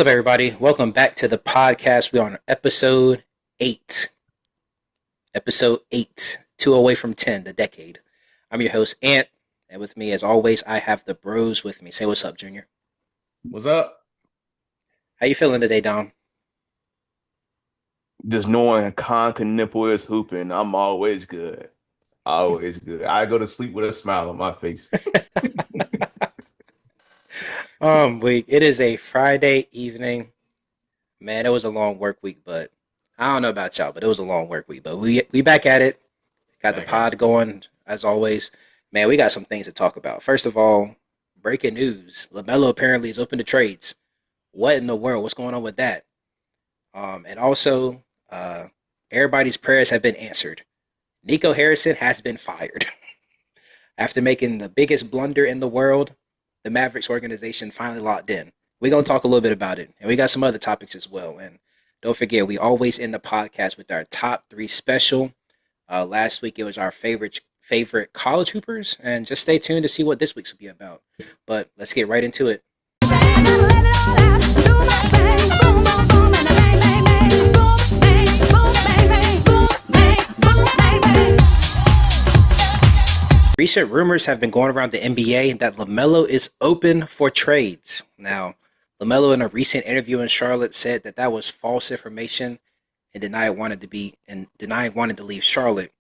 What's up, everybody? Welcome back to the podcast. We're on episode 8. Episode 8. 2 away from 10, the decade. I'm your host, Ant. And with me, as always, I have the bros with me. Say what's up, Junior. What's up? How you feeling today, Dom? Just knowing Nipple is hooping, I'm always good. Always good. I go to sleep with a smile on my face. It is a Friday evening. Man, it was a long work week, but I don't know about y'all, but it was a long work week. But we back at it. Got the Back at pod going as always. Man, we got some things to talk about. First of all, breaking news: LaMelo apparently is open to trades. What in the world? What's going on with that? And also, everybody's prayers have been answered. Nico Harrison has been fired after making the biggest blunder in the world. The Mavericks organization finally locked in. We're going to talk a little bit about it. And we got some other topics as well. And don't forget, we always end the podcast with our top 3 special. Last week, it was our favorite college hoopers. And just stay tuned to see what this week's will be about. But let's get right into it. Recent rumors have been going around the NBA that LaMelo is open for trades. Now, LaMelo in a recent interview in Charlotte said that was false information and denied wanting to leave Charlotte.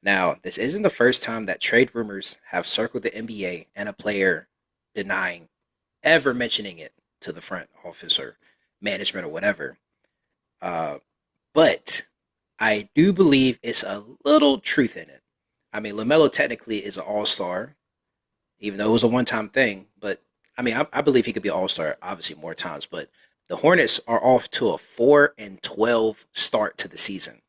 Now, this isn't the first time that trade rumors have circled the NBA and a player denying ever mentioning it to the front office or management or whatever. But I do believe it's a little truth in it. I mean, LaMelo technically is an all-star, even though it was a one-time thing. But, I mean, I believe he could be an all-star, obviously, more times. But the Hornets are off to a 4-12 start to the season.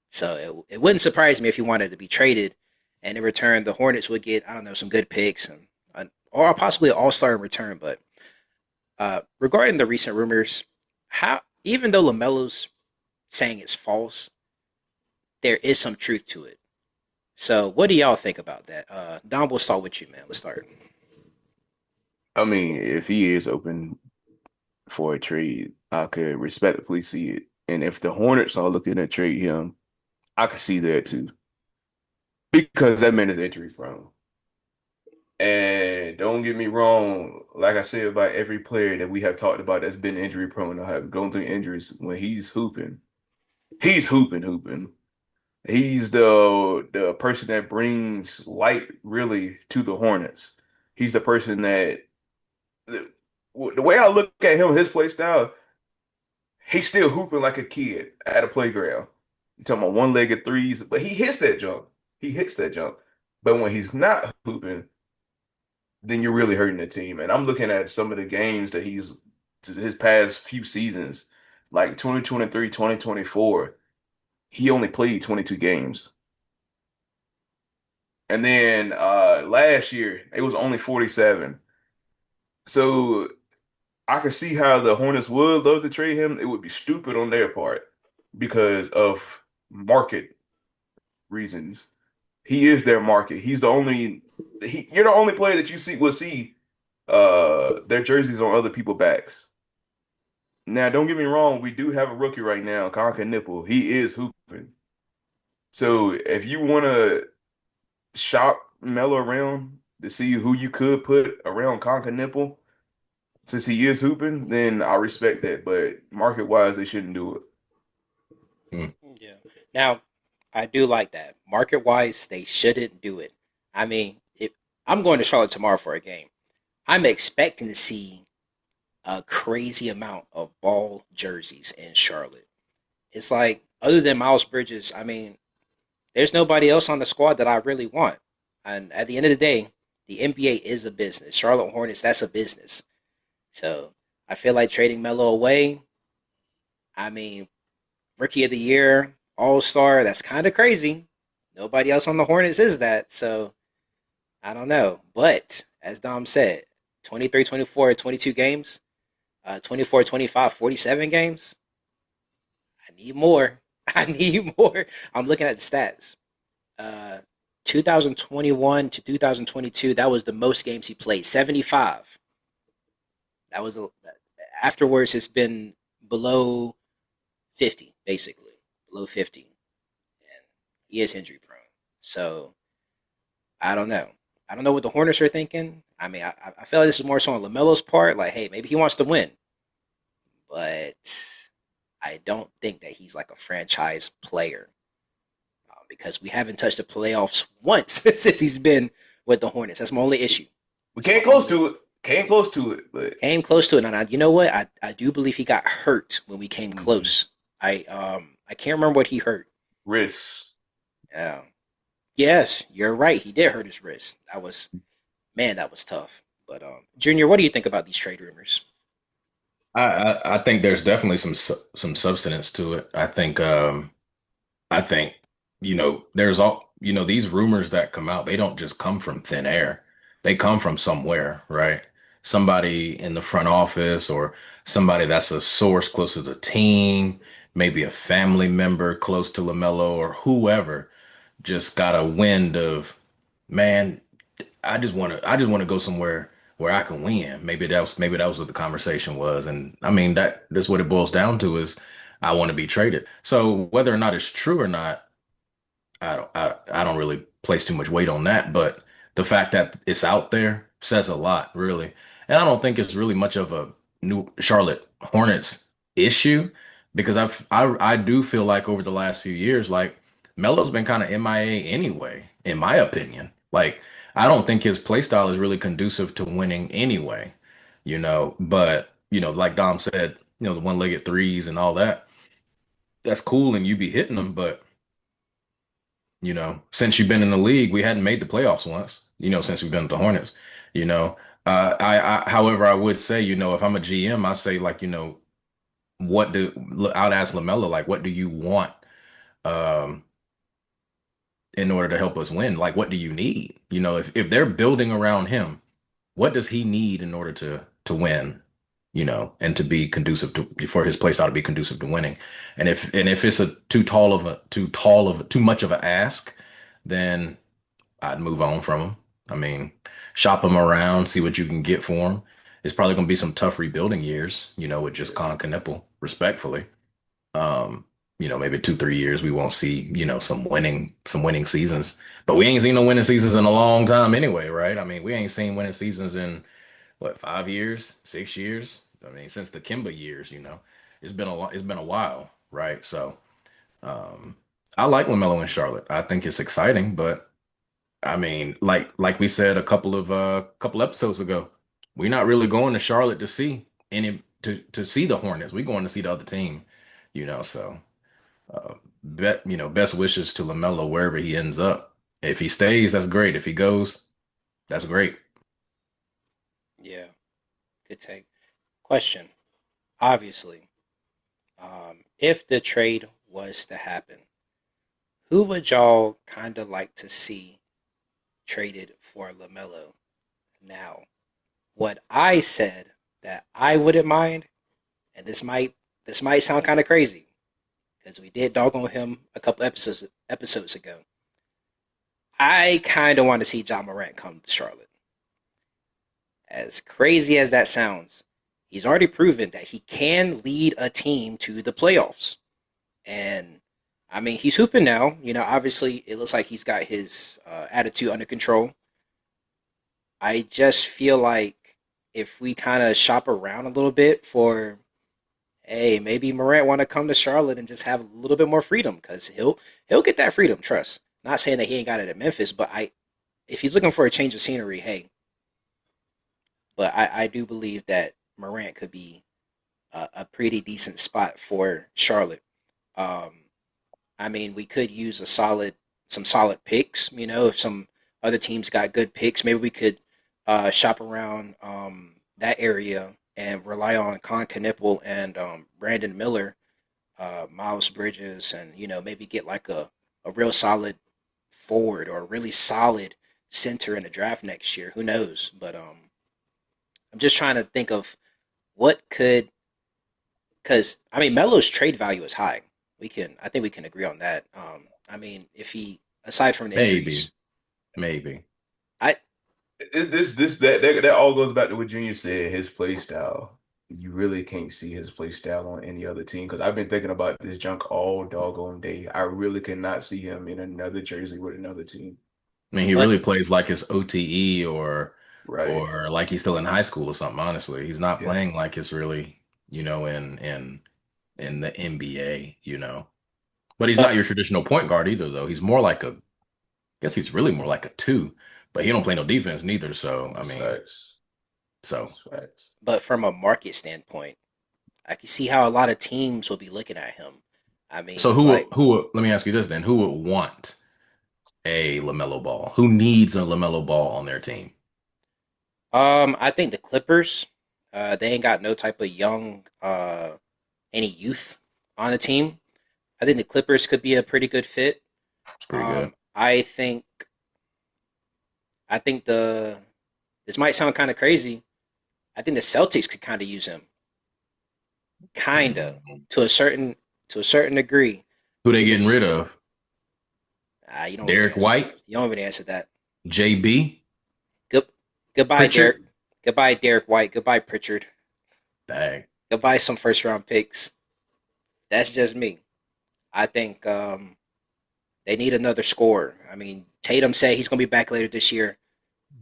So it wouldn't surprise me if he wanted to be traded. And in return, the Hornets would get, I don't know, some good picks or possibly an all-star in return. But regarding the recent rumors, even though LaMelo's saying it's false, there is some truth to it. So, what do y'all think about that? Don, we'll start with you, man. Let's start. I mean, if he is open for a trade, I could respectfully see it. And if the Hornets are looking to trade him, I could see that too. Because that man is injury prone. And don't get me wrong, like I said about every player that we have talked about that's been injury prone or have gone through injuries, when he's hooping. He's the person that brings light really to the Hornets. He's the person that the way I look at him, his play style, he's still hooping like a kid at a playground. You're talking about one-legged threes, but he hits that jump. He hits that jump. But when he's not hooping, then you're really hurting the team. And I'm looking at some of the games that his past few seasons, like 2023, 2024. He only played 22 games. And then last year, it was only 47. So I could see how the Hornets would love to trade him. It would be stupid on their part because of market reasons. He is their market. You're the only player that will see their jerseys on other people's backs. Now, don't get me wrong, we do have a rookie right now, Nipple. He is hooping. So if you want to shop Melo around to see who you could put around Nipple, since he is hooping, then I respect that. But market-wise, they shouldn't do it. Yeah. Now, I do like that. Market-wise, they shouldn't do it. I mean, I'm going to Charlotte tomorrow for a game. I'm expecting to see a crazy amount of ball jerseys in Charlotte. It's like, other than Miles Bridges, I mean, there's nobody else on the squad that I really want. And at the end of the day, the NBA is a business. Charlotte Hornets, that's a business. So I feel like trading Melo away, I mean, Rookie of the Year, All-Star, that's kind of crazy. Nobody else on the Hornets is that. So I don't know. But as Dom said, 23, 24, 22 games, 24, 25, 47 games. I need more. I need more. I'm looking at the stats. 2021 to 2022, that was the most games he played, 75. That was Afterwards, it's been below 50, basically below 50, and he is injury prone. So I don't know. I don't know what the Hornets are thinking. I mean, I feel like this is more so on Lamelo's part. Like, hey, maybe he wants to win, but I don't think that he's like a franchise player because we haven't touched the playoffs once since he's been with the Hornets. That's my only issue. We That's my came close only to it. Came close to it, but came close to it. And you know what? I do believe he got hurt when we came mhm. close. I can't remember what he hurt. Risks. Yeah. Yes, you're right. He did hurt his wrist. That was man, that was tough. But Junior, what do you think about these trade rumors? I think there's definitely some substance to it. I think there's all these rumors that come out, they don't just come from thin air. They come from somewhere, right? Somebody in the front office or somebody that's a source close to the team, maybe a family member close to LaMelo or whoever just got a wind of, man, I just want to go somewhere where I can win. Maybe that was what the conversation was. And I mean that's what it boils down to is I want to be traded. So whether or not it's true or not, I don't really place too much weight on that, but the fact that it's out there says a lot, really. And I don't think it's really much of a new Charlotte Hornets issue because I do feel like over the last few years, like Melo's been kind of MIA anyway, in my opinion. Like I don't think his play style is really conducive to winning anyway, but like Dom said, the one-legged threes and all that, that's cool and you be hitting them, but since you've been in the league, we hadn't made the playoffs once, since we've been with the Hornets, you know. However, I would say, if I'm a GM, I say like, I'd ask LaMelo, like, what do you want, um, in order to help us win? Like, what do you need? If they're building around him, what does he need in order to win? And to be conducive for his place ought to be conducive to winning. And if it's a too much of an ask, then I'd move on from him. I mean, shop him around, see what you can get for him. It's probably going to be some tough rebuilding years, with just Con Knuckle, respectfully. Um, maybe 2, 3 years we won't see, some winning seasons. But we ain't seen no winning seasons in a long time anyway, right? I mean, we ain't seen winning seasons in what, 5 years, 6 years? I mean, since the Kimba years, it's been a while, right? So, um, I like LaMelo in Charlotte. I think it's exciting, but I mean, like we said a couple episodes ago, we're not really going to Charlotte to see to see the Hornets. We're going to see the other team, so best wishes to LaMelo wherever he ends up. If he stays, that's great. If he goes, that's great. Yeah, good take. Question. Obviously, if the trade was to happen, who would y'all kind of like to see traded for Lamelo? Now, what I said that I wouldn't mind, and this might sound kind of crazy because we did dog on him a couple episodes ago. I kind of want to see John Morant come to Charlotte. As crazy as that sounds, he's already proven that he can lead a team to the playoffs. And I mean, he's hooping now. Obviously, it looks like he's got his attitude under control. I just feel like if we kind of shop around a little bit for, hey, maybe Morant want to come to Charlotte and just have a little bit more freedom because he'll get that freedom. Trust. Not saying that he ain't got it at Memphis, but if he's looking for a change of scenery, hey. But I do believe that Morant could be a pretty decent spot for Charlotte. Um, I mean, we could use some solid picks. If some other teams got good picks, maybe we could shop around that area and rely on Con Knipple and Brandon Miller, Miles Bridges, and maybe get like a real solid forward or a really solid center in the draft next year. Who knows? But I'm just trying to think of what could because I mean Melo's trade value is high. I think we can agree on that. I mean, if he aside from the injuries, Maybe, maybe. I This that all goes back to what Junior said, his play style. you really can't see his play style on any other team. Because I've been thinking about this junk all doggone day. I really cannot see him in another jersey with another team. I mean, he But really plays like his OTE Right. or like he's still in high school or something, honestly. He's not Yeah. playing like it's really, in the NBA, you know. But he's not but your traditional point guard either, though. He's more like a, I guess he's really more like a two, but he don't play no defense neither. So, I That's mean, facts. so That's facts. but from a market standpoint, I can see how a lot of teams will be looking at him. I mean, so it's like let me ask you this then. Who would want a LaMelo Ball? Who needs a LaMelo Ball on their team? I think the Clippers, they ain't got no type of young any youth on the team. I think the Clippers could be a pretty good fit. It's pretty good. I think the this might sound kind of crazy. I think the Celtics could kind of use him, kinda Mhm. to a certain degree. Who they getting Because rid of? you don't really Derek answer. White, You don't really answer that. JB, Good goodbye, Derek. Pritchard. Goodbye, Derek White. Goodbye, Pritchard. Dang. Goodbye, some first round picks. That's just me. I think they need another scorer. I mean, Tatum said he's going to be back later this year.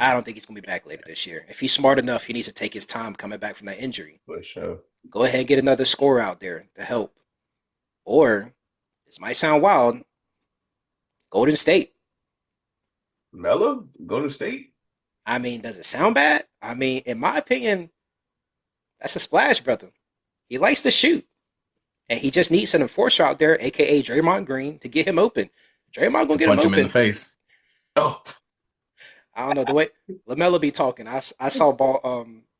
I don't think he's going to be back later this year. If he's smart enough, he needs to take his time coming back from that injury. For sure. Go ahead and get another scorer out there to help. Or, this might sound wild, Golden State. Melo, go to state. I mean, does it sound bad? I mean, in my opinion, that's a splash, brother. He likes to shoot. And he just needs an enforcer out there, aka Draymond Green, to get him open. Draymond gonna To get him punch him in the open. face. Oh, I don't know the way Lamelo be talking. I saw ball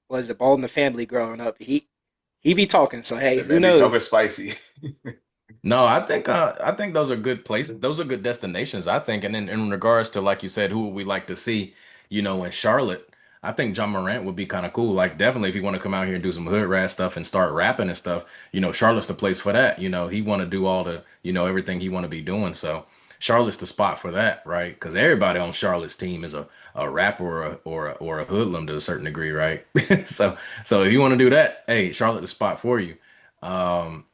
was it Ball in the Family growing up. He be talking. So hey, that who man be talking knows? spicy. No, I think those are good places. Those are good destinations, I think. And then in regards to like you said, who would we like to see, in Charlotte? I think John Morant would be kind of cool. Like definitely if you want to come out here and do some hood rat stuff and start rapping and stuff, Charlotte's the place for that. He want to do all the, everything he want to be doing. So Charlotte's the spot for that, right? Because everybody on Charlotte's team is a rapper or a hoodlum to a certain degree, right? So if you want to do that, hey, Charlotte the spot for you. Um,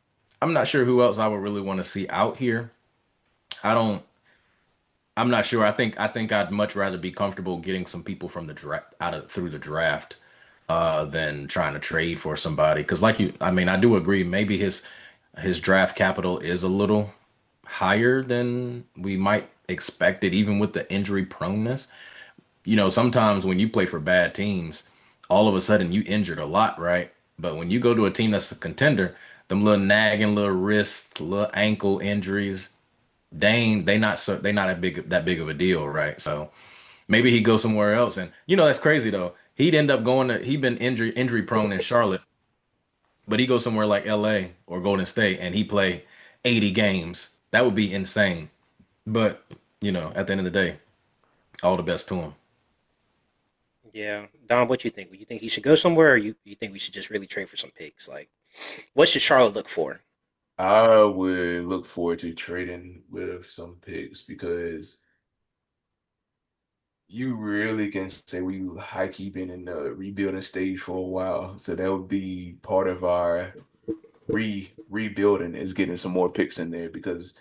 I'm not sure who else I would really want to see out here. I don't. I'm not sure. I think I'd much rather be comfortable getting some people from the draft out of through the draft than trying to trade for somebody. Because I mean, I do agree. Maybe his draft capital is a little higher than we might expect it, even with the injury proneness. Sometimes when you play for bad teams, all of a sudden you injured a lot, right? But when you go to a team that's a contender, them little nagging little wrist, little ankle injuries, they not that big of a deal, right? So maybe he goes somewhere else, and that's crazy though. He'd end up he'd been injury prone in Charlotte, but he goes somewhere like LA or Golden State and he play 80 games. That would be insane. But at the end of the day, all the best to him. Yeah, Don, what you think? You think he should go somewhere, or you think we should just really trade for some picks? Like, what should Charlotte look for? I would look forward to trading with some picks because you really can say we high key been in the rebuilding stage for a while. So that would be part of our rebuilding is getting some more picks in there because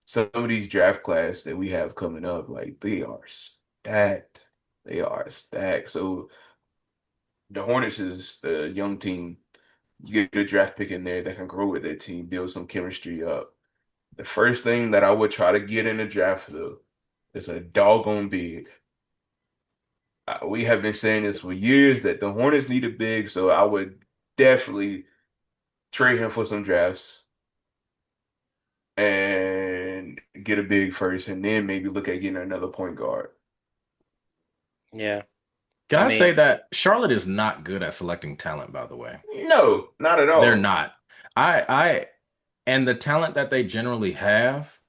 some of these draft class that we have coming up, like they are stacked. They are stacked. So the Hornets is the young team. You get a draft pick in there that can grow with their team, build some chemistry up. The first thing that I would try to get in the draft though is a doggone big. We have been saying this for years that the Hornets need a big, so I would definitely trade him for some drafts and get a big first, and then maybe look at getting another point guard. Yeah, Can I I say mean, that Charlotte is not good at selecting talent, by the way? No, not at They're all. not. I and the talent that they generally have,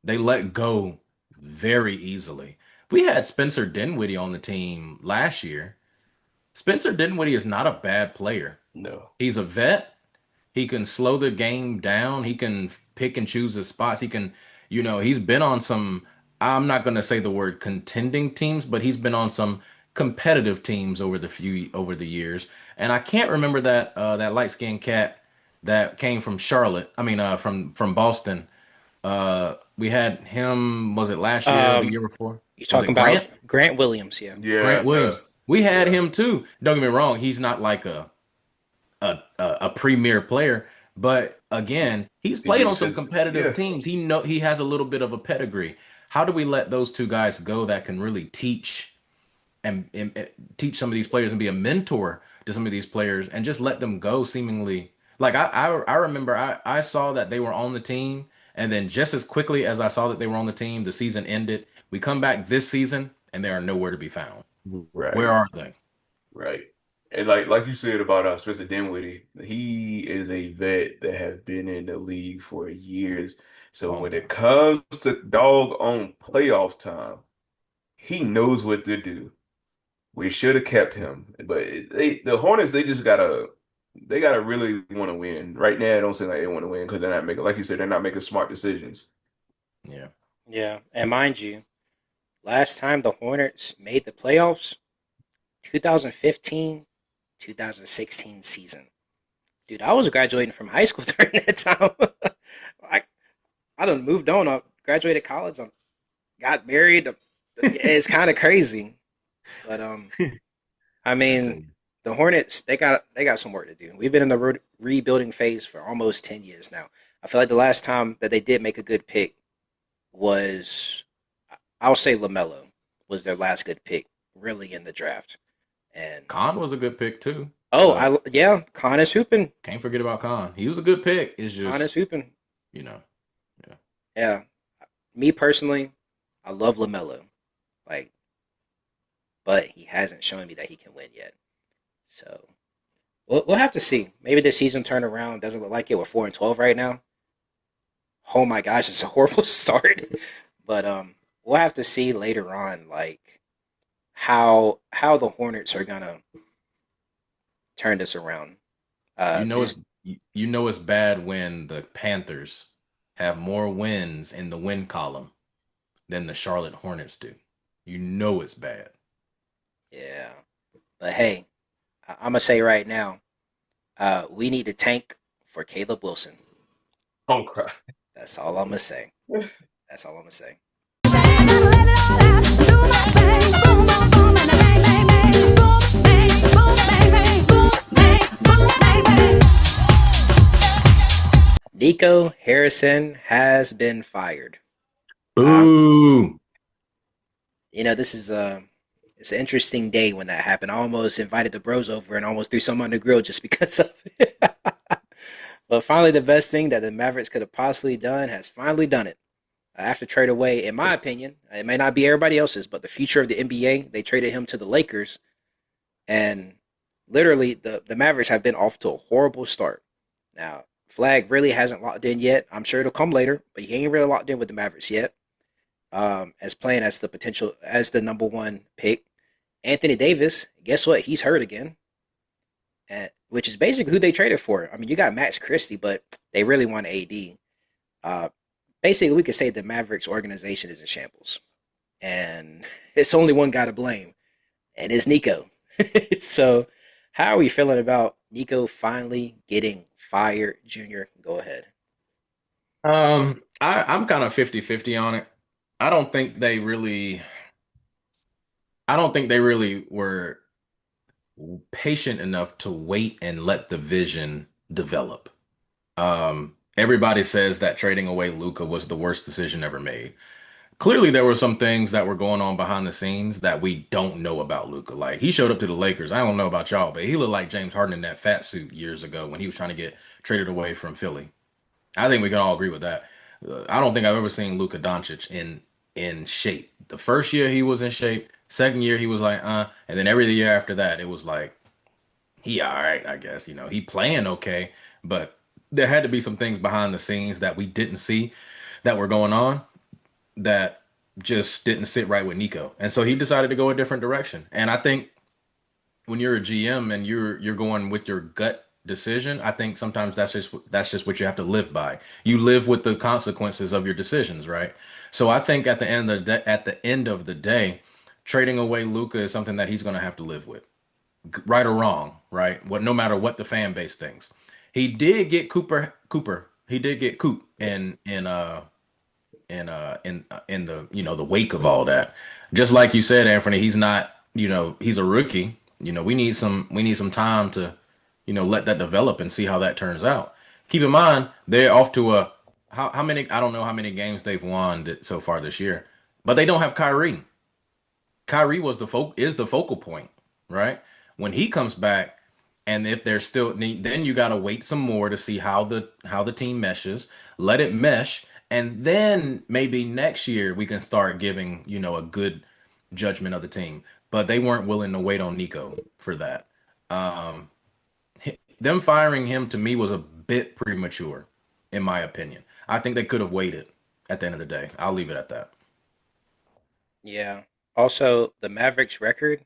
they let go very easily. We had Spencer Dinwiddie on the team last year. Spencer Dinwiddie is not a bad player. No. He's a vet. He can slow the game down. He can pick and choose his spots. he's been on some, I'm not going to say the word contending teams, but he's been on some competitive teams over the years. And I can't remember that light skinned cat that came from Charlotte. I mean, from Boston. We had him. Was it last year or the Um, year before? you're Was talking it about Grant? Grant Williams, yeah. Yeah, Grant Williams. We had yeah. him too. Don't get me wrong. He's not like a premier player, but again, he's He played gives on some us his competitive yeah. teams. He has a little bit of a pedigree. How do we let those two guys go that can really teach and teach some of these players and be a mentor to some of these players and just let them go seemingly like I remember I saw that they were on the team and then just as quickly as I saw that they were on the team, the season ended. We come back this season and they are nowhere to be found. Where Right, are they? right. And like you said about Spencer Dinwiddie, he is a vet that has been in the league for years. So Long when it time. comes to dog on playoff time, he knows what to do. We should have kept him, but the Hornets they gotta really want to win. Right now, it don't seem like they want to win because they're not making, like you said, they're not making smart decisions. Yeah. Yeah, and mind you, last time the Hornets made the playoffs, 2015, 2016 season. Dude, I was graduating from high school during that time. I I done moved on. I graduated college. I got married. It's kind of crazy, but I I tell mean, you. the Hornets they got some work to do. We've been in the rebuilding phase for almost 10 years now. I feel like the last time that they did make a good pick was, I'll say LaMelo was their last good pick, really in the draft. And Khan was a good pick too. oh, So yeah, Con is hooping. can't forget about Khan. He was a good pick. It's Con is just, hooping. you know, yeah. Yeah, me personally, I love LaMelo, like, but he hasn't shown me that he can win yet. So we'll have to see. Maybe this season turn around. Doesn't look like it. We're 4-12 right now. Oh my gosh, it's a horrible start. But we'll have to see later on, like how the Hornets are gonna turn this around. You know This it's you know it's bad when the Panthers have more wins in the win column than the Charlotte Hornets do. You know it's bad. Yeah, but hey, I'm gonna say right now, we need to tank for Caleb Wilson. Don't That's, cry. that's all I'm gonna say. That's all I'm gonna say. Nico Harrison has been fired. Um, Ooh. this is it's an interesting day when that happened. I almost invited the bros over and almost threw some on the grill just because of it. But finally, the best thing that the Mavericks could have possibly done has finally done it. After trade away, in my opinion, it may not be everybody else's, but the future of the NBA, they traded him to the Lakers, and literally the Mavericks have been off to a horrible start. Now, Flag really hasn't locked in yet. I'm sure it'll come later, but he ain't really locked in with the Mavericks yet. As playing as the potential as the number one pick. Anthony Davis, guess what? He's hurt again, which is basically who they traded for. I mean, you got Max Christie, but they really want AD. Uh, Basically, we could say the Mavericks organization is in shambles, and it's only one guy to blame, and it's Nico. So, how are we feeling about Nico finally getting fired, Junior? Go ahead. I'm kind of 50-50 on it. I don't think they really I don't think they really were patient enough to wait and let the vision develop. Everybody says that trading away Luca was the worst decision ever made. Clearly, there were some things that were going on behind the scenes that we don't know about Luca. Like he showed up to the Lakers. I don't know about y'all, but he looked like James Harden in that fat suit years ago when he was trying to get traded away from Philly. I think we can all agree with that. I don't think I've ever seen Luka Doncic in shape. The first year he was in shape. Second year he was like, and then every year after that it was like he all right, I guess. He playing okay, but there had to be some things behind the scenes that we didn't see that were going on that just didn't sit right with Nico. And so he decided to go a different direction. And I think when you're a GM and you're going with your gut decision, I think sometimes that's just what you have to live by. You live with the consequences of your decisions, right? So I think at the end of the day, trading away Luca is something that he's going to have to live with, right or wrong, right? What no matter what the fan base thinks. He did get Cooper. He did get Coop in the the wake of all that. Just like you said, Anthony, he's not, he's a rookie. We need some time to, let that develop and see how that turns out. Keep in mind, they're off to a how many I don't know how many games they've won so far this year, but they don't have Kyrie. Kyrie is the focal point, right? When he comes back, and if they're still, then you got to wait some more to see how the team meshes, let it mesh, and then maybe next year we can start giving, a good judgment of the team. But they weren't willing to wait on Nico for that. Um, them firing him to me was a bit premature, in my opinion. I think they could have waited at the end of the day. I'll leave it at that. Yeah. Also, the Mavericks record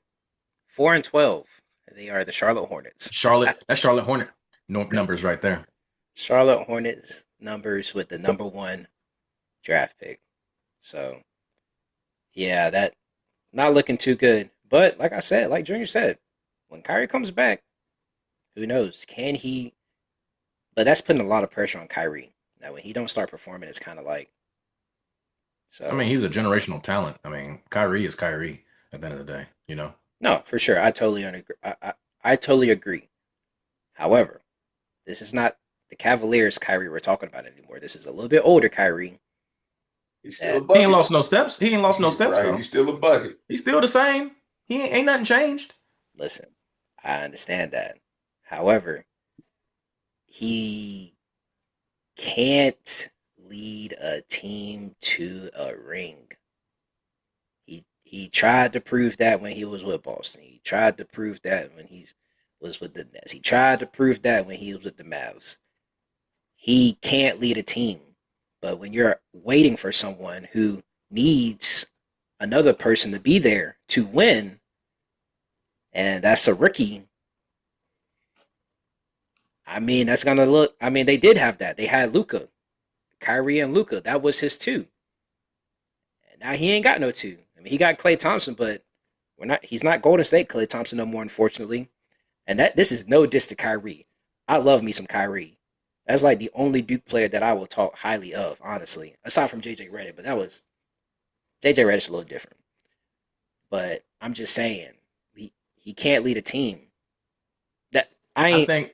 4-12. They are the Charlotte Hornets. That's Charlotte Hornet numbers right there. Charlotte Hornets numbers with the number one draft pick. So yeah, that not looking too good. But like I said, like Junior said, when Kyrie comes back, who knows? Can he? But that's putting a lot of pressure on Kyrie. Now, when he don't start performing, it's kind of like I mean, so. he's a generational talent. I mean, Kyrie is Kyrie at the end of the day, you know? No, for sure, I totally agree. I totally agree. However, this is not the Cavaliers Kyrie we're talking about anymore. This is a little bit older Kyrie. He's still a That He ain't bucket. lost no steps. He ain't lost no steps Right. though. He's still a bucket. He's still the same. He ain't nothing changed. listen, I understand that. However, he can't lead a team to a ring. He tried to prove that when he was with Boston. He tried to prove that when he was with the Nets. He tried to prove that when he was with the Mavs. He can't lead a team. But when you're waiting for someone who needs another person to be there to win, and that's a rookie, I mean, that's gonna look. I mean, they did have that. They had Luca, Kyrie, and Luca. That was his two. And now he ain't got no two. I mean, he got Klay Thompson, but we're not. He's not Golden State Klay Thompson no more, unfortunately. And that this is no diss to Kyrie. I love me some Kyrie. That's like the only Duke player that I will talk highly of, honestly, aside from JJ Redick. But that was JJ Redick's a little different. But I'm just saying, he can't lead a team. That I I ain't. think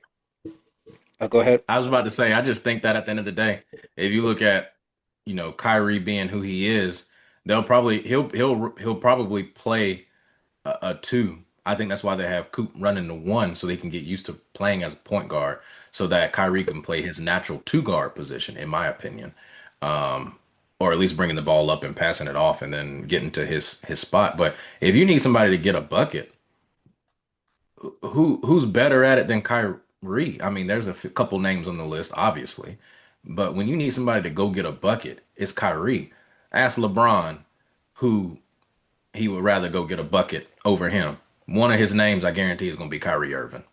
Oh, go ahead. I was about to say, I just think that at the end of the day, if you look at, Kyrie being who he is, he'll probably play a two. I think that's why they have Coop running the one so they can get used to playing as a point guard so that Kyrie can play his natural two guard position, in my opinion. Or at least bringing the ball up and passing it off and then getting to his spot. But if you need somebody to get a bucket, who's better at it than Kyrie? I mean, there's couple names on the list, obviously, but when you need somebody to go get a bucket, it's Kyrie. Ask LeBron who he would rather go get a bucket over him. One of his names, I guarantee, is going to be Kyrie Irving.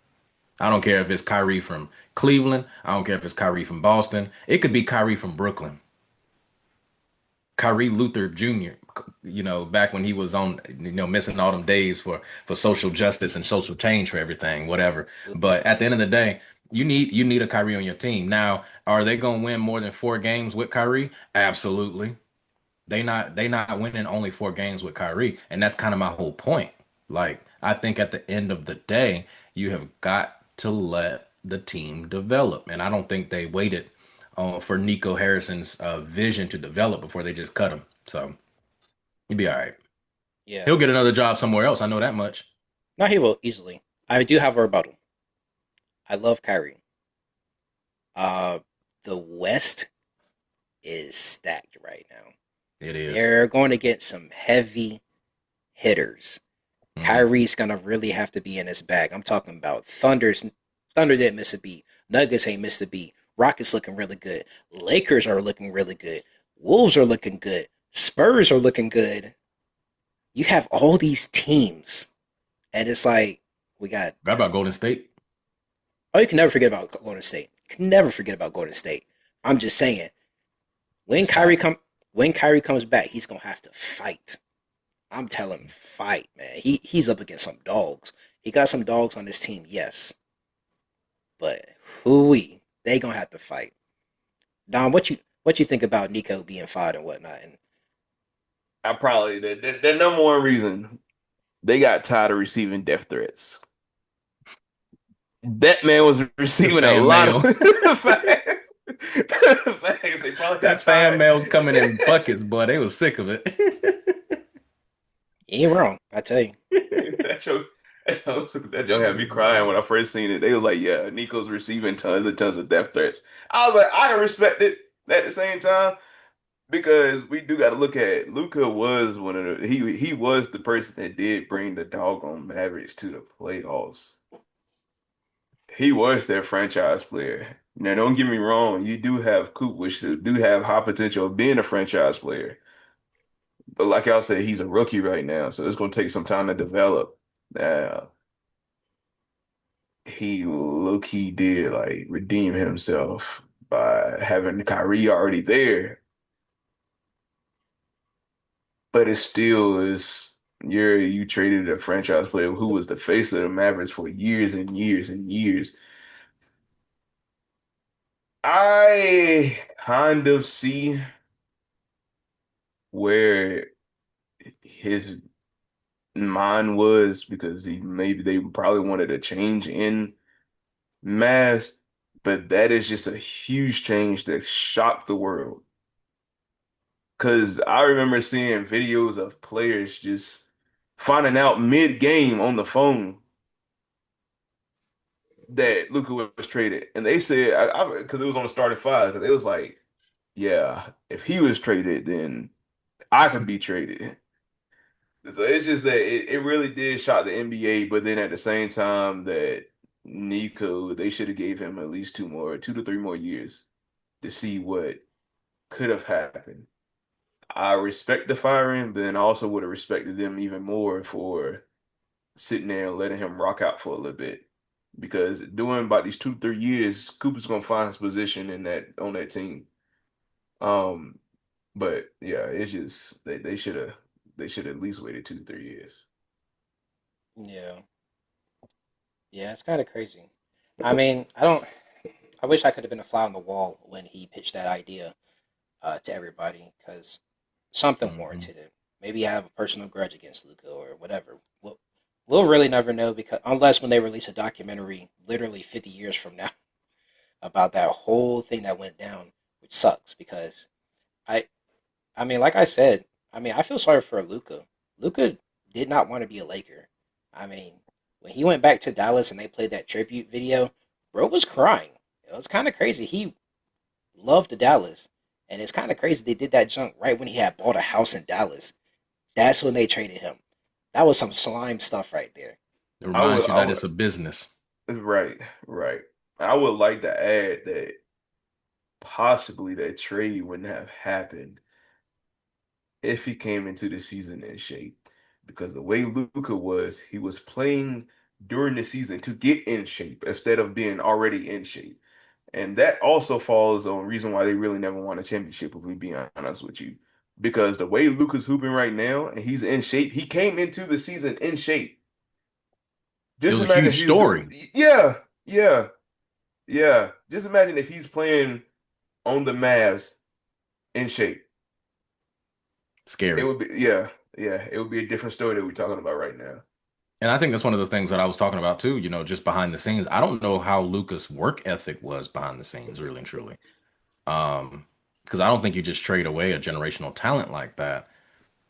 I don't care if it's Kyrie from Cleveland. I don't care if it's Kyrie from Boston. It could be Kyrie from Brooklyn. Kyrie Luther Jr., back when he was on, missing all them days for social justice and social change for everything, whatever. But at the end of the day, you need a Kyrie on your team. Now, are they gonna win more than 4 games with Kyrie? Absolutely. They not winning only 4 games with Kyrie, and that's kind of my whole point. Like, I think at the end of the day, you have got to let the team develop, and I don't think they waited for Nico Harrison's vision to develop before they just cut him. So he'd be all right. Yeah. He'll get another job somewhere else. I know that much. No, he will easily. I do have a rebuttal. I love Kyrie. Uh, the West is stacked right now. It is. They're going to get some heavy hitters. Mhm. Kyrie's gonna really have to be in his bag. I'm talking about Thunder didn't miss a beat. Nuggets ain't missed a beat. Rockets looking really good. Lakers are looking really good. Wolves are looking good. Spurs are looking good. You have all these teams, and it's like we got. Forgot about Golden State. Oh, you can never forget about Golden State. You can never forget about Golden State. I'm just saying, when Kyrie Stacked. come when Kyrie comes back, he's gonna have to fight. I'm telling him fight, man. He's up against some dogs. He got some dogs on his team, yes, but who they gonna have to fight. Don, what you think about Nico being fired and whatnot? And I probably the number one reason they got tired of receiving death threats. That man was The receiving a fan lot of mail. facts. Facts. They probably got That fan tired. mail's coming in buckets, boy. They was sick of it. you ain't wrong, I tell you. That joke, that joke had me crying when I first seen it. They was like, "Yeah, Nico's receiving tons and tons of death threats." I was like, I can respect it at the same time because we do got to look at Luca was one of the he was the person that did bring the doggone Mavericks to the playoffs. He was their franchise player. Now, don't get me wrong, you do have Coop, which do have high potential of being a franchise player. But like I said, he's a rookie right now, so it's going to take some time to develop. Now, he low-key did like redeem himself by having Kyrie already there, but it still is you traded a franchise player who was the face of the Mavericks for years and years and years. I kind of see where his mind was because he maybe they probably wanted a change in mass, but that is just a huge change that shocked the world. Because I remember seeing videos of players just finding out mid-game on the phone that Luka was traded, and they said, because it was on the starting five, because it was like, yeah, if he was traded, then I could be traded. So it's just that it really did shock the NBA, but then at the same time that Nico, they should have gave him at least 2 to 3 more years to see what could have happened. I respect the firing, but then I also would have respected them even more for sitting there and letting him rock out for a little bit. Because doing about these 2 3 years, Cooper's gonna find his position in that on that team. Um, but yeah, it's just they should at least waited 2 3 years. Yeah, yeah, it's kind of crazy. I mean, I don't. I wish I could have been a fly on the wall when he pitched that idea to everybody because something Mhm. warranted it. Maybe I have a personal grudge against Luca or whatever. We'll really never know because unless when they release a documentary, literally 50 years from now, about that whole thing that went down, which sucks because I I mean, like I said, I mean, I feel sorry for Luca. Luca did not want to be a Laker. I mean, when he went back to Dallas and they played that tribute video, bro was crying. It was kind of crazy. He loved the Dallas, and it's kind of crazy they did that junk right when he had bought a house in Dallas. That's when they traded him. That was some slime stuff right there. It I would, reminds you I that would, it's a business. right, right. I would like to add that possibly that trade wouldn't have happened if he came into the season in shape. Because the way Luca was, he was playing during the season to get in shape instead of being already in shape. And that also falls on reason why they really never won a championship, if we be honest with you. Because the way Luca's hooping right now and he's in shape, he came into the season in shape. It Just was a imagine if huge he was story. yeah, yeah, yeah. Just imagine if he's playing on the Mavs in shape. It Scary. would be yeah, yeah. It would be a different story that we're talking about right now. And I think that's one of those things that I was talking about too, just behind the scenes. I don't know how Luca's work ethic was behind the scenes, really and truly. Um, because I don't think you just trade away a generational talent like that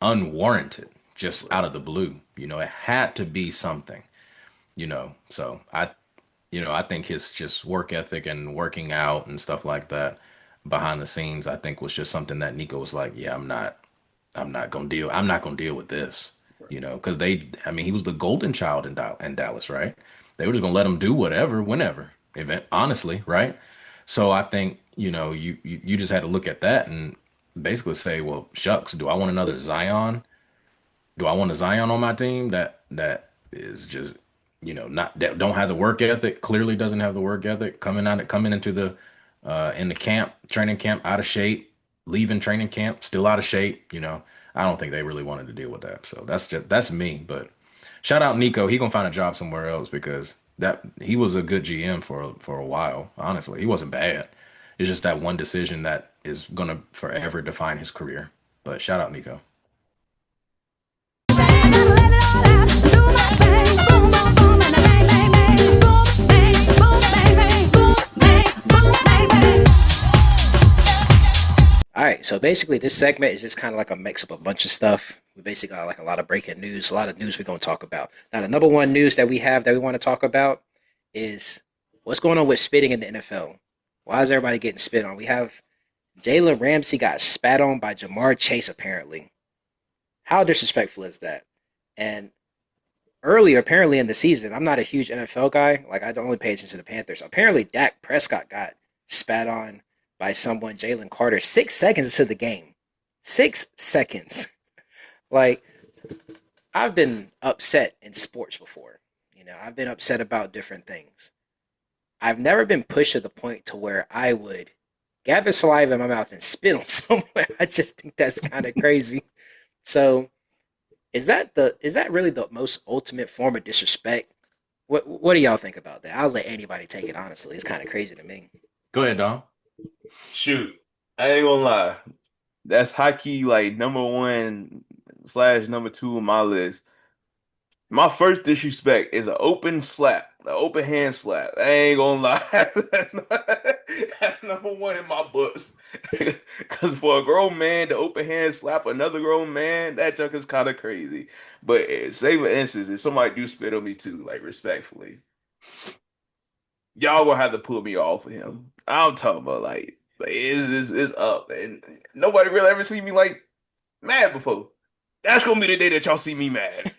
unwarranted, just out Right. of the blue. It had to be something. So I think his just work ethic and working out and stuff like that behind the scenes, I think was just something that Nico was like, yeah, I'm not gonna deal with this, because I mean, he was the golden child in Dallas, right? They were just gonna let him do whatever, whenever, honestly, right? So I think, you just had to look at that and basically say, well, shucks, do I want another Zion? Do I want a Zion on my team that is just, not that don't have the work ethic, clearly doesn't have the work ethic, coming into the in the camp, training camp out of shape, leaving training camp, still out of shape. I don't think they really wanted to deal with that. So that's me. But shout out Nico. He gonna find a job somewhere else because that he was a good GM for a while. Honestly, he wasn't bad. It's just that one decision that is gonna forever define his career. But shout out Nico. All right, so basically, this segment is just kind of like a mix of a bunch of stuff. We basically got like a lot of breaking news, a lot of news we're going to talk about. Now, the number one news that we have that we want to talk about is what's going on with spitting in the NFL. Why is everybody getting spit on? We have Jalen Ramsey got spat on by Jamar Chase, apparently. How disrespectful is that? And earlier, apparently in the season, I'm not a huge NFL guy. Like, I don't only pay attention to the Panthers. Apparently, Dak Prescott got spat on by someone, Jalen Carter, 6 seconds into the game. 6 seconds. Like, I've been upset in sports before. I've been upset about different things. I've never been pushed to the point to where I would gather saliva in my mouth and spit on somewhere. I just think that's kind of crazy. So, is that really the most ultimate form of disrespect? What do y'all think about that? I'll let anybody take it. Honestly, it's kind of crazy to me. Go ahead, Dom. Shoot, I ain't gonna lie. That's high key like number one slash number two on my list. My first disrespect is an open slap, an open hand slap. I ain't gonna lie. That's number one in my books. Because for a grown man to open hand slap another grown man, that junk is kind of crazy. But say for instance, if somebody do spit on me too, like respectfully, y'all gonna have to pull me off of him. I'm talking about like it's up, and nobody really ever seen me like mad before. That's gonna be the day that y'all see me mad.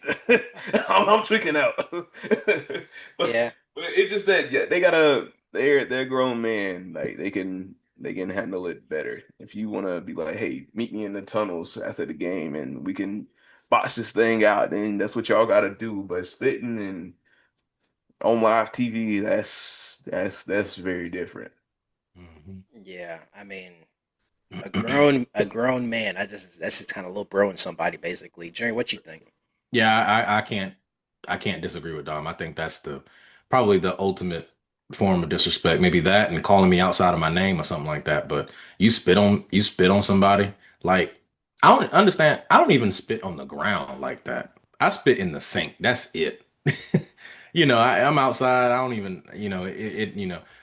I'm tweaking out. but Yeah, but it's just that yeah, they're grown men. Like they can handle it better. If you wanna be like, hey, meet me in the tunnels after the game and we can box this thing out, then that's what y'all gotta do. But spitting and on live TV, that's very different. Mhm. yeah. I mean, a grown man. That's just kind of low broing somebody basically. Jerry, what you think? Yeah, I can't disagree with Dom. I think that's the probably the ultimate form of disrespect. Maybe that and calling me outside of my name or something like that. But you spit on somebody. Like I don't understand. I don't even spit on the ground like that. I spit in the sink. That's it. I'm outside. I don't even,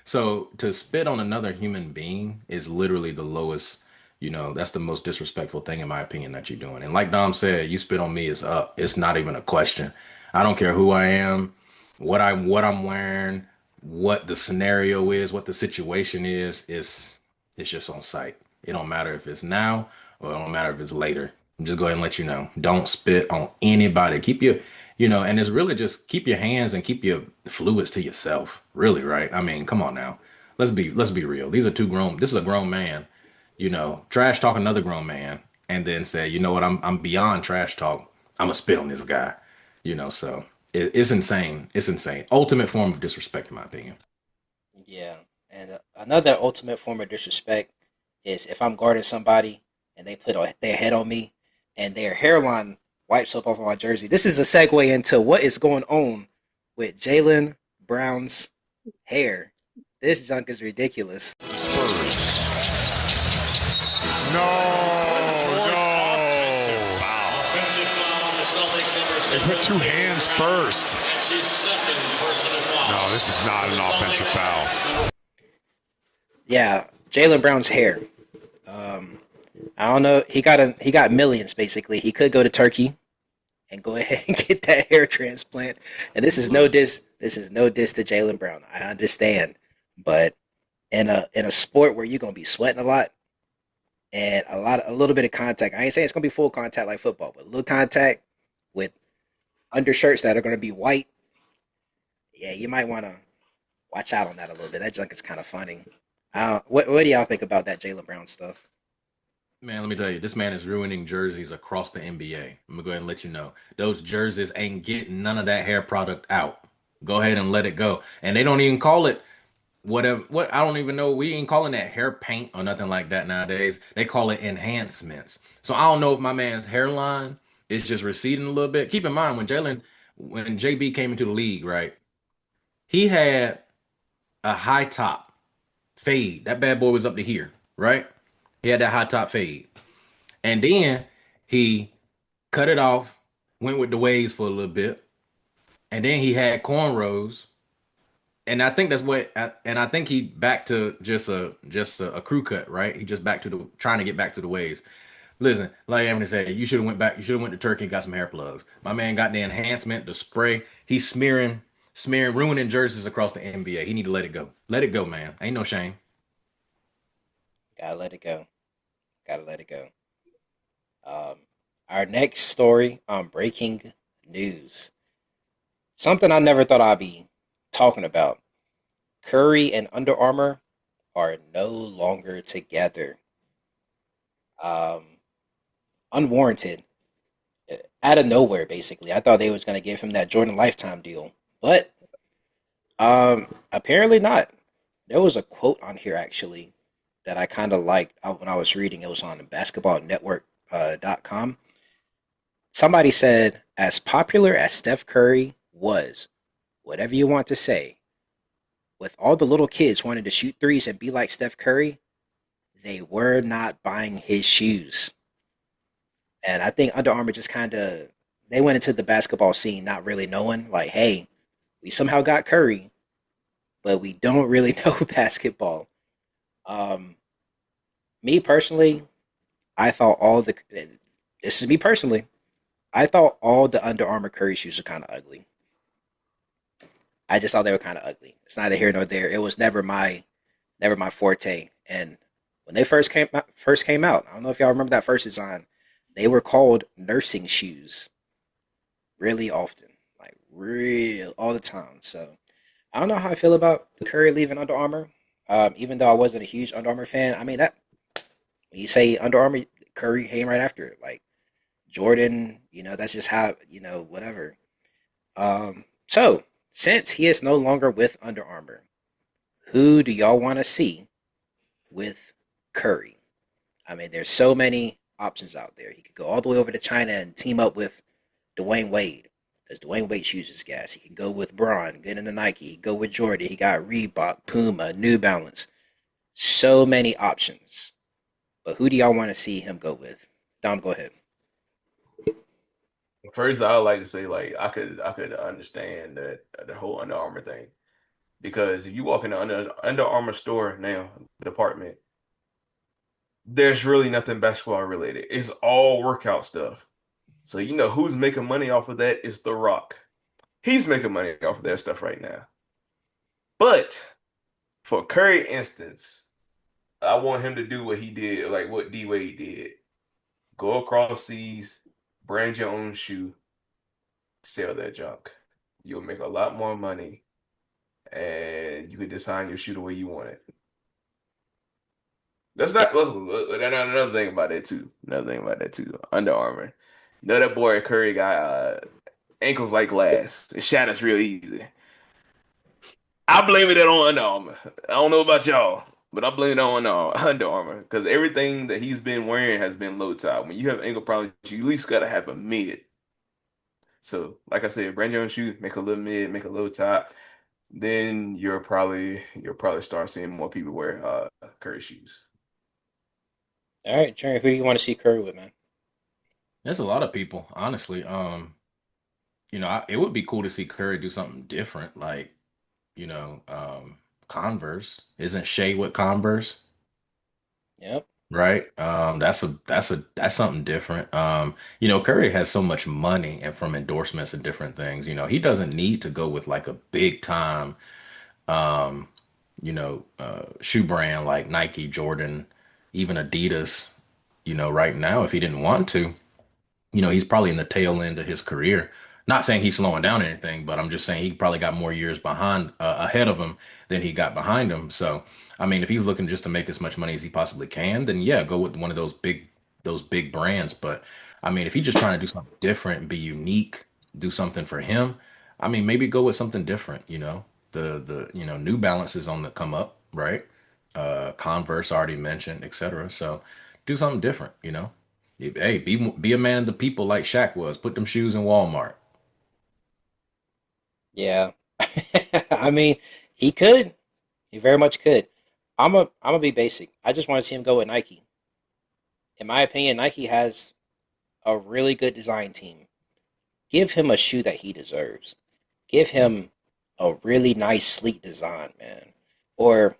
So to spit on another human being is literally the lowest, that's the most disrespectful thing in my opinion that you're doing. And like Dom said, you spit on me is up. It's not even a question. I don't care who I am, what I'm wearing, what the scenario is, what the situation is. It's just on site. It don't matter if it's now or it don't matter if it's later. I'm just go ahead and let you know. Don't spit on anybody. And it's really just keep your hands and keep your fluids to yourself. Really, right? I mean, come on now. Let's be real. This is a grown man, trash talk another grown man and then say, you know what, I'm beyond trash talk. I'm gonna spit on this guy. So it's insane. It's insane. Ultimate form of disrespect, in my opinion. Yeah, and another ultimate form of disrespect is if I'm guarding somebody and they put their head on me and their hairline wipes up off of my jersey. This is a segue into what is going on with Jalen Brown's hair. This junk is ridiculous. Spurs. No. They put two hands first. No, this is not an offensive foul. Yeah, Jalen Brown's hair. I don't know. He got millions basically. He could go to Turkey and go ahead and get that hair transplant. And this is no diss. This is no diss to Jalen Brown. I understand, but in a sport where you're gonna be sweating a lot and a little bit of contact. I ain't saying it's gonna be full contact like football, but a little contact with undershirts that are gonna be white. Yeah, you might want to watch out on that a little bit. That junk is kind of funny. What do y'all think about that Jalen Brown stuff? Man, let me tell you, this man is ruining jerseys across the NBA. I'm gonna go ahead and let you know. Those jerseys ain't getting none of that hair product out. Go ahead and let it go. And they don't even call it whatever. What I don't even know. We ain't calling that hair paint or nothing like that nowadays. They call it enhancements. So I don't know if my man's hairline is just receding a little bit. Keep in mind when JB came into the league, right? He had a high top fade. That bad boy was up to here, right? He had that high top fade. And then he cut it off, went with the waves for a little bit, and then he had cornrows. And I think and I think he back to just a crew cut, right? He just back to the trying to get back to the waves. Listen, like Anthony said, you should have went back. You should have went to Turkey and got some hair plugs. My man got the enhancement, the spray. He's smearing, ruining jerseys across the NBA. He need to let it go. Let it go, man. Ain't no shame. Gotta let it go. Gotta let it go. Um, our next story on breaking news. Something I never thought I'd be talking about. Curry and Under Armour are no longer together. Um, Unwarranted, out of nowhere, basically. I thought they was gonna give him that Jordan lifetime deal, but apparently not. There was a quote on here actually that I kind of liked when I was reading. It was on basketballnetwork.com. Somebody said, as popular as Steph Curry was, whatever you want to say, with all the little kids wanting to shoot threes and be like Steph Curry, they were not buying his shoes. And I think Under Armour just kind of they went into the basketball scene not really knowing like, hey, we somehow got Curry, but we don't really know basketball. Um, Me personally, I thought all the this is me personally. I thought all the Under Armour Curry shoes were kind of ugly. I just thought they were kind of ugly. It's neither here nor there. It was never my forte. And when they first came out, I don't know if y'all remember that first design. They were called nursing shoes really often, like real all the time. So I don't know how I feel about Curry leaving Under Armour. Even though I wasn't a huge Under Armour fan, I mean that when you say Under Armour, Curry came right after it. Like Jordan, that's just how whatever. So since he is no longer with Under Armour, who do y'all want to see with Curry? I mean, there's so many options out there. He could go all the way over to China and team up with Dwayne Wade. Because Dwayne Wade shoots his gas. He can go with Braun, get into Nike. He can go with Jordan. He got Reebok, Puma, New Balance. So many options. But who do y'all want to see him go with? Dom, go ahead. First, I would like to say like I could understand that the whole Under Armour thing because if you walk in the Under Armour store now department, there's really nothing basketball related. It's all workout stuff. So you know who's making money off of that is The Rock. He's making money off of that stuff right now. But for Curry instance, I want him to do what he did, like what D Wade did. Go across seas, brand your own shoe, sell that junk. You'll make a lot more money and you can design your shoe the way you want it. That's Yeah, not another thing about that too. Another thing about that too. Under Armour. You know that boy Curry got ankles like glass. It shatters real easy. I blame it on Under Armour. I don't know about y'all, but I blame it on Under Armour because everything that he's been wearing has been low top. When you have ankle problems, you at least gotta have a mid. So, like I said, brand your own shoe, make a little mid, make a low top. Then you'll probably start seeing more people wear Curry shoes. all right, Jerry, who do you want to see Curry with, man? There's a lot of people, honestly. It would be cool to see Curry do something different, like Converse. Isn't Shea with Converse? Yep. Right. That's something different. Curry has so much money and from endorsements and different things. He doesn't need to go with like a big time um, shoe brand like Nike, Jordan, even Adidas, right now if he didn't want to. He's probably in the tail end of his career. Not saying he's slowing down or anything, but I'm just saying he probably got more years ahead of him than he got behind him. So, I mean, if he's looking just to make as much money as he possibly can, then yeah, go with one of those big brands. But I mean, if he's just trying to do something different and be unique, do something for him, I mean, maybe go with something different. The New Balance is on the come up, right? Converse already mentioned, etc. So do something different. Hey, be a man of the people like Shaq was. Put them shoes in Walmart. Yeah. I mean, he could. He very much could. I'm gonna be basic. I just want to see him go with Nike. In my opinion, Nike has a really good design team. Give him a shoe that he deserves. Give him a really nice, sleek design, man. Or,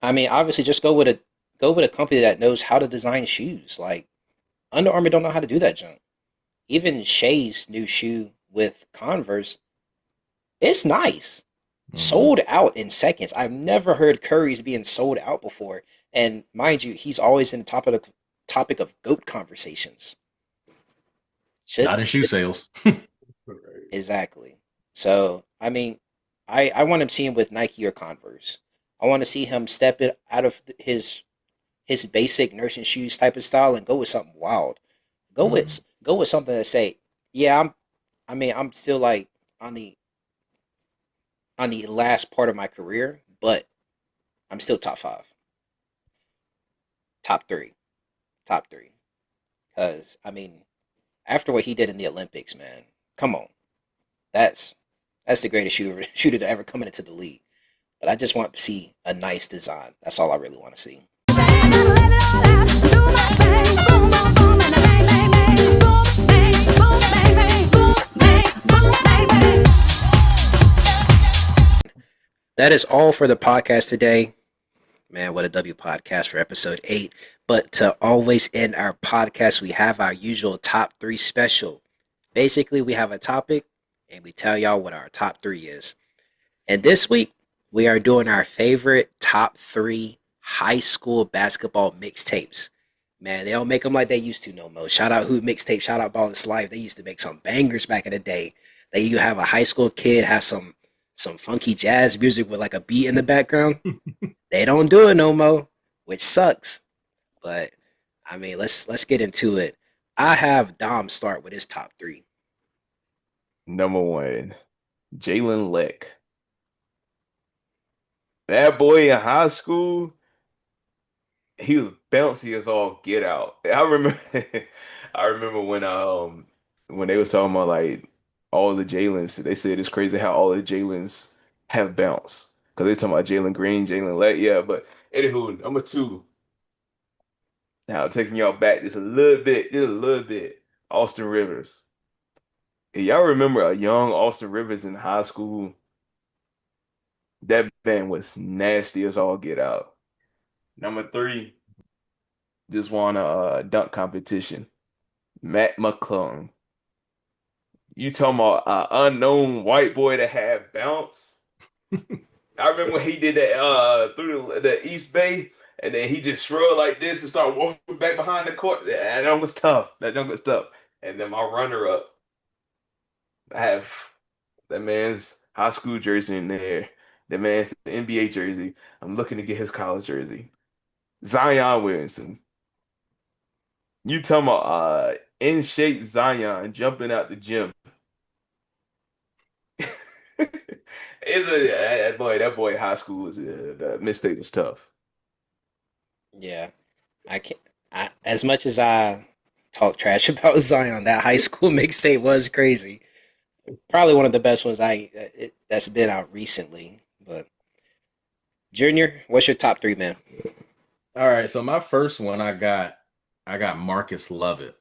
I mean, obviously, just go with a company that knows how to design shoes. Like Under Armour don't know how to do that junk. Even Shay's new shoe with Converse, it's nice. Hmm. Sold out in seconds. I've never heard Curry's being sold out before. And mind you, he's always in the topic of GOAT conversations. Not Should in shoe should sales. exactly. So I mean, I want to see him with Nike or Converse. I want to see him step it out of his basic nursing shoes type of style and go with something wild. Go with something that say, yeah, I'm still like on the on the last part of my career, but I'm still top five, top three, top three. Because I mean, after what he did in the Olympics, man, come on, that's that's the greatest shooter to ever come into the league. But I just want to see a nice design. That's all I really want to see. That is all for the podcast today. Man, what a W podcast for episode 8. But to always end our podcast, we have our usual top 3 special. Basically, we have a topic and we tell y'all what our top 3 is. And this week, we are doing our favorite top 3 high school basketball mixtapes. Man, they don't make them like they used to no more. Shout out Hoop Mixtape, shout out Ball is Life. They used to make some bangers back in the day. That you have a high school kid has some funky jazz music with like a beat in the background. They don't do it no more, which sucks. But I mean, let's get into it. I have Dom start with his top 3. Number one, Jalen Leck. That boy in high school, he was bouncy as all get out. I remember I remember when they was talking about like all the Jalen's, they said it's crazy how all the Jalen's have bounce. Because they talking about Jalen Green, Jalen Leck, yeah, but anywho, number two. Now taking y'all back just a little bit. Austin Rivers. Y'all remember a young Austin Rivers in high school? That man was nasty as all get out. Number three, just won a dunk competition. Matt McClung. You talking about an unknown white boy that had bounce? I remember when he did that through the East Bay, and then he just shrugged like this and started walking back behind the court. That dunk was tough. That dunk was tough. And then my runner up, I have that man's high school jersey in there. That man's NBA jersey. I'm looking to get his college jersey. Zion Williamson. You talking about in shape Zion jumping out the gym. That boy high school was the mistake was tough. Yeah, I can't. As much as I talk trash about Zion, that high school mixtape was crazy. Probably one of the best ones that's been out recently. But Junior, what's your top 3, man? All right, so my first one I got Marcus Lovett.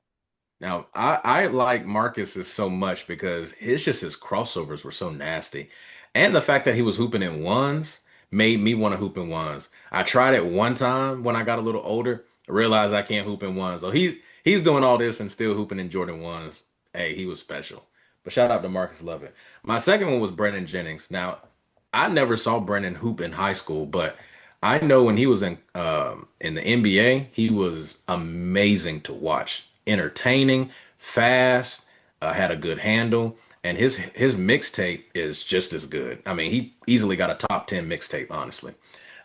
Now I like Marcus so much because it's just his crossovers were so nasty. And the fact that he was hooping in ones made me want to hoop in ones. I tried it one time when I got a little older, realized I can't hoop in ones. So he's doing all this and still hooping in Jordan ones. Hey, he was special. But shout out to Marcus Lovett. My second one was Brennan Jennings. Now, I never saw Brennan hoop in high school, but I know when he was in the NBA, he was amazing to watch, entertaining, fast, had a good handle, and his mixtape is just as good. I mean, he easily got a top 10 mixtape, honestly.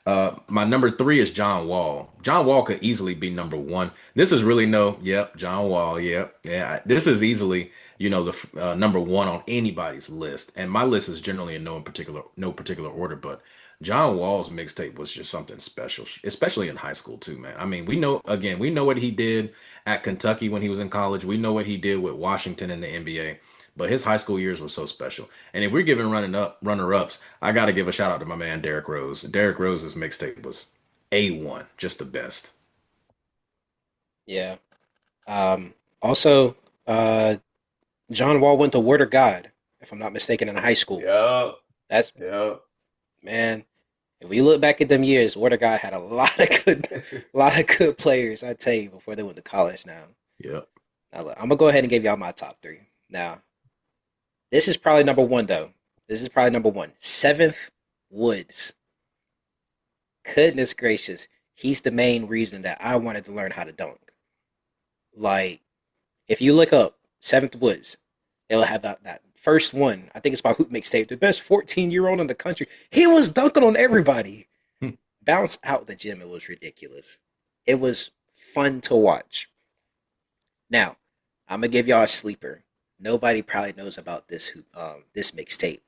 My number three is John Wall. John Wall could easily be number one. This is really yep, John Wall, yep, yeah. This is easily, the number one on anybody's list, and my list is generally in no particular order. But John Wall's mixtape was just something special, especially in high school too, man. I mean, we know what he did at Kentucky when he was in college. We know what he did with Washington in the NBA. But his high school years were so special. And if we're giving runner ups, I got to give a shout out to my man Derrick Rose. Derrick Rose's mixtape was A1, just the best. Yeah. Also, uh, John Wall went to Word of God, if I'm not mistaken, in high school. Yeah, That's yeah. man. If we look back at them years, Word of God had a lot of good players. I tell you, before they went to college. Yep. Now look, I'm gonna go ahead and give y'all my top three. Now, this is probably number one though. This is probably number one. Seventh Woods. Goodness gracious, he's the main reason that I wanted to learn how to dunk. Like, if you look up Seventh Woods, it'll have that first one. I think it's by Hoop Mixtape, the best 14-year-old in the country. He was dunking on everybody. Bounce out the gym. It was ridiculous. It was fun to watch. Now, I'm gonna give y'all a sleeper. Nobody probably knows about this mixtape,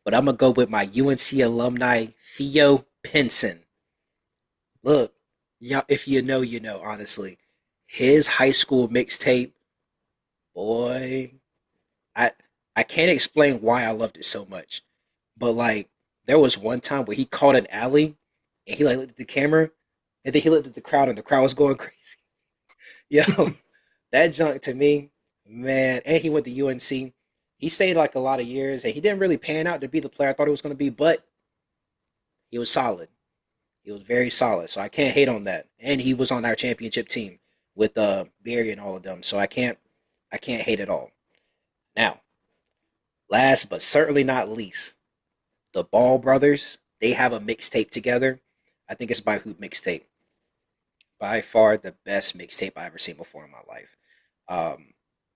but I'm gonna go with my UNC alumni Theo Pinson. Look, y'all, if you know, you know. Honestly, his high school mixtape, boy, I I can't explain why I loved it so much, but like there was one time where he caught an alley, and he like looked at the camera, and then he looked at the crowd, and the crowd was going crazy. Yo, that junk to me, man. And he went to UNC. He stayed like a lot of years, and he didn't really pan out to be the player I thought he was going to be, but he was solid. He was very solid, so I can't hate on that. And he was on our championship team with Barry and all of them, so I can't hate at all. Now, last but certainly not least, the Ball brothers. They have a mixtape together. I think it's by Hoop Mixtape. By far the best mixtape I ever seen before in my life. Um,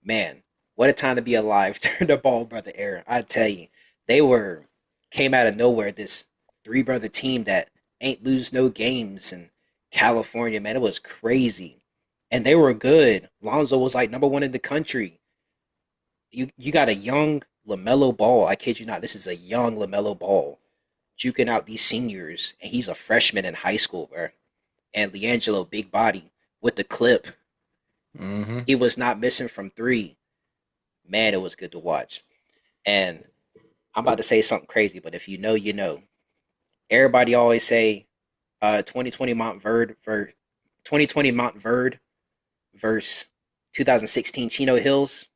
Man, what a time to be alive during the Ball brother era. I tell you, they were came out of nowhere. This three brother team that ain't lose no games in California. Man, it was crazy, and they were good. Lonzo was like number one in the country. You got a young LaMelo Ball. I kid you not. This is a young LaMelo Ball juking out these seniors, and he's a freshman in high school, bro. And Leangelo, big body with the clip. Hmm. He was not missing from three. Man, it was good to watch. And I'm about to say something crazy, but if you know, you know. Everybody always say 2020 Montverde for 2020 Montverde versus 2016 Chino Hills.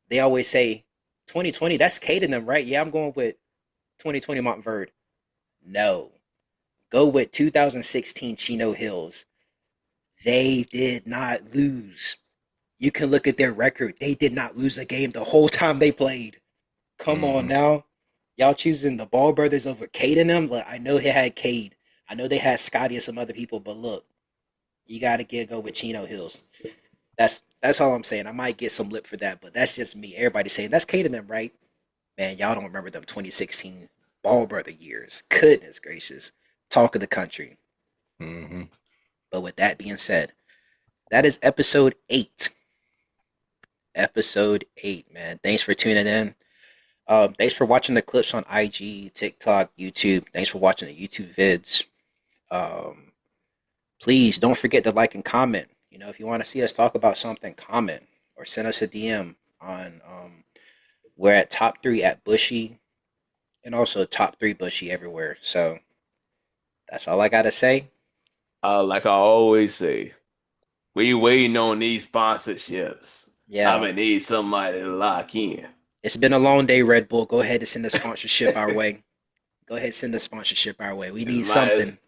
They always say 2020, that's Kate and them, right? Yeah, I'm going with 2020 Montverde. No. Go with 2016 Chino Hills. They did not lose. You can look at their record. They did not lose a game the whole time they played. Come on Hmm. now. Y'all choosing the Ball brothers over Cade and them? Look, I know he had Cade. I know they had Scotty and some other people, but look, you gotta go with Chino Hills. That's all I'm saying. I might get some lip for that, but that's just me. Everybody saying that's Cade and them, right? Man, y'all don't remember them 2016 Ball brother years. Goodness gracious. Talk of the country. Hmm. But with that being said, that is episode 8. Episode 8, man. Thanks for tuning in. Thanks for watching the clips on IG, TikTok, YouTube. Thanks for watching the YouTube vids. Um, Please don't forget to like and comment. You know, if you want to see us talk about something, comment or send us a DM on. We're at top three at Bushy and also top three Bushy everywhere. So that's all I gotta say. Like I always say, we waiting on these sponsorships. I'm Yeah, gonna need somebody to lock in. it's been a long day, Red Bull. Go ahead and send the sponsorship our way. Go ahead and send the sponsorship our way. We need Might something.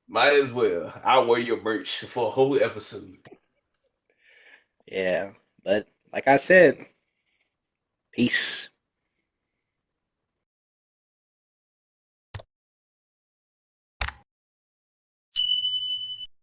might as well. I'll wear your merch for a whole episode. Yeah, but like I said, peace.